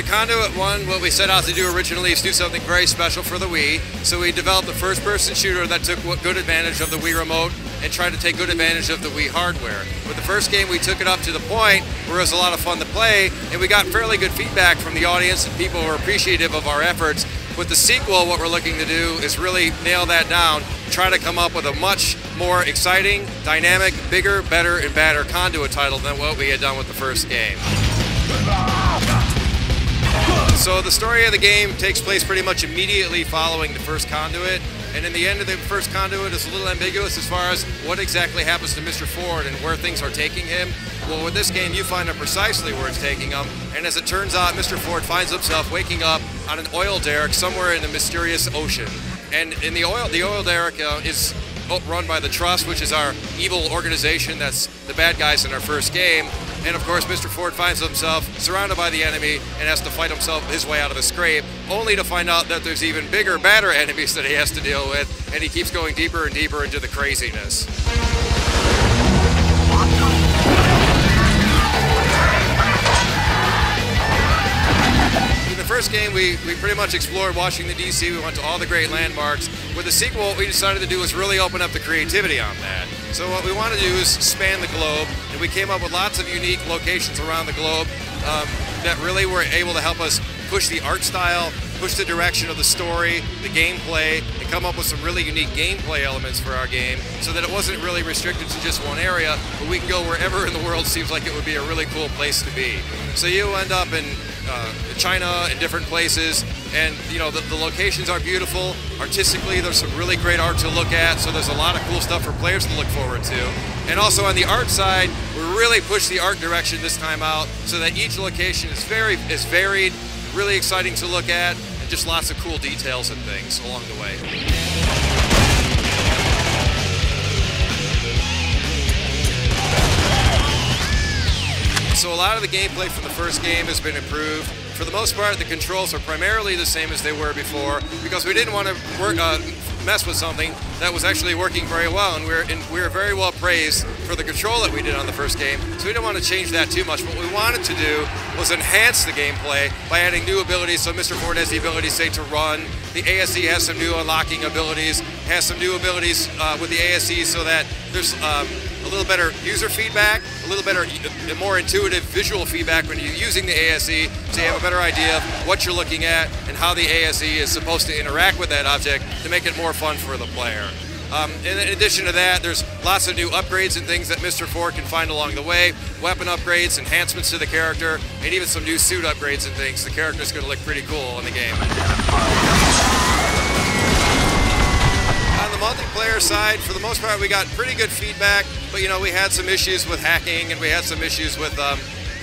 the Conduit one, what we set out to do originally is do something very special for the Wii. So we developed a first-person shooter that took good advantage of the Wii Remote and tried to take good advantage of the Wii hardware. With the first game, we took it up to the point where it was a lot of fun to play, and we got fairly good feedback from the audience, and people were appreciative of our efforts. With the sequel, what we're looking to do is really nail that down, try to come up with a much more exciting, dynamic, bigger, better, and badder Conduit title than what we had done with the first game. So the story of the game takes place pretty much immediately following the first Conduit, and in the end of the first Conduit is a little ambiguous as far as what exactly happens to Mr. Ford and where things are taking him. Well, with this game, you find out precisely where it's taking him, and as it turns out, Mr. Ford finds himself waking up on an oil derrick somewhere in the mysterious ocean. And in the oil derrick is run by the Trust, which is our evil organization that's the bad guys in our first game. And of course, Mr. Ford finds himself surrounded by the enemy and has to fight his way out of a scrape, only to find out that there's even bigger, badder enemies that he has to deal with, and he keeps going deeper and deeper into the craziness. In the first game, we pretty much explored Washington, D.C. We went to all the great landmarks. With the sequel, what we decided to do was really open up the creativity on that. So what we want to do is span the globe, and we came up with lots of unique locations around the globe that really were able to help us push the art style, push the direction of the story, the gameplay, and come up with some really unique gameplay elements for our game so that it wasn't really restricted to just one area, but we can go wherever in the world seems like it would be a really cool place to be. So you end up in China and different places, and you know the locations are beautiful. Artistically, there's some really great art to look at, so there's a lot of cool stuff for players to look forward to. And also on the art side, we really pushed the art direction this time out so that each location is varied, really exciting to look at, and just lots of cool details and things along the way. So a lot of the gameplay from the first game has been improved. For the most part, the controls are primarily the same as they were before because we didn't want to mess with something that was actually working very well, and we were very well praised for the control that we did on the first game, so we didn't want to change that too much. What we wanted to do was enhance the gameplay by adding new abilities. So Mr. Ford has the ability, say, to run. The ASE has some new unlocking abilities, has some new abilities with the ASE so that there's a little better user feedback, a little better, more intuitive visual feedback when you're using the ASE, so you have a better idea of what you're looking at and how the ASE is supposed to interact with that object to make it more fun for the player. In addition to that, there's lots of new upgrades and things that Mr. Ford can find along the way, weapon upgrades, enhancements to the character, and even some new suit upgrades and things. The character's going to look pretty cool in the game. On the multiplayer side, for the most part, we got pretty good feedback, but you know, we had some issues with hacking, and we had some issues with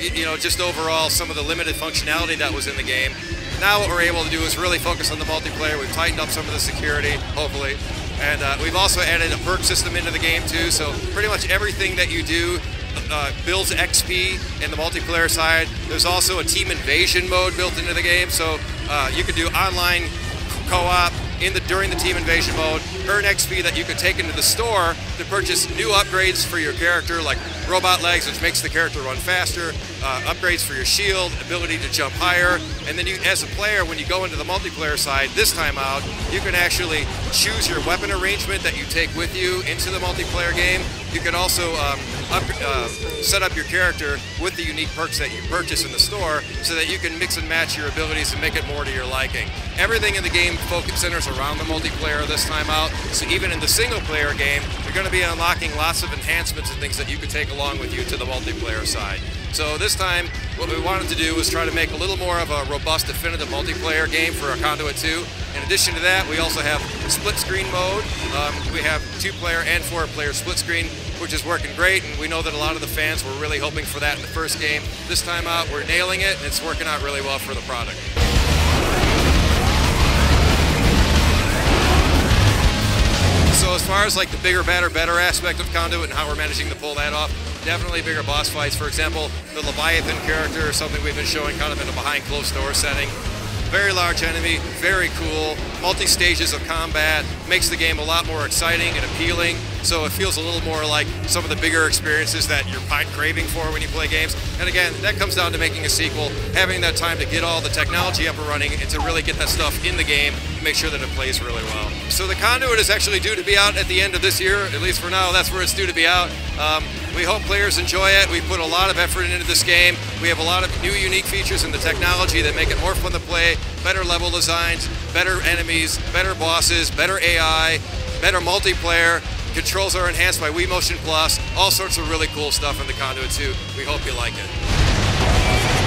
you know, just overall some of the limited functionality that was in the game. Now what we're able to do is really focus on the multiplayer. We've tightened up some of the security, hopefully, and we've also added a perk system into the game too, so pretty much everything that you do builds XP in the multiplayer side. There's also a team invasion mode built into the game, so you can do online co-op during the team invasion mode, earn XP that you could take into the store to purchase new upgrades for your character, like robot legs, which makes the character run faster, upgrades for your shield, ability to jump higher, and then you, as a player, when you go into the multiplayer side this time out, you can actually choose your weapon arrangement that you take with you into the multiplayer game. You can also set up your character with the unique perks that you purchase in the store so that you can mix and match your abilities and make it more to your liking. Everything in the game centers around the multiplayer this time out, so even in the single player game, you're going to be unlocking lots of enhancements and things that you could take along with you to the multiplayer side. So this time, what we wanted to do was try to make a little more of a robust, definitive multiplayer game for our Conduit 2. In addition to that, we also have split screen mode. We have 2-player and 4-player split screen, which is working great, and we know that a lot of the fans were really hoping for that in the first game. This time out, we're nailing it, and it's working out really well for the product. So as far as like the bigger, badder, better aspect of Conduit and how we're managing to pull that off, definitely bigger boss fights. For example, the Leviathan character is something we've been showing kind of in a behind closed door setting. very large enemy, very cool, multi-stages of combat, makes the game a lot more exciting and appealing, so it feels a little more like some of the bigger experiences that you're craving for when you play games. And again, that comes down to making a sequel, having that time to get all the technology up and running and to really get that stuff in the game and make sure that it plays really well. So the Conduit is actually due to be out at the end of this year, at least for now, that's where it's due to be out. We hope players enjoy it. We put a lot of effort into this game. We have a lot of new unique features in the technology that make it more fun to play, better level designs, better enemies, better bosses, better AI, better multiplayer. Controls are enhanced by Wii Motion Plus, all sorts of really cool stuff in the Conduit 2. We hope you like it.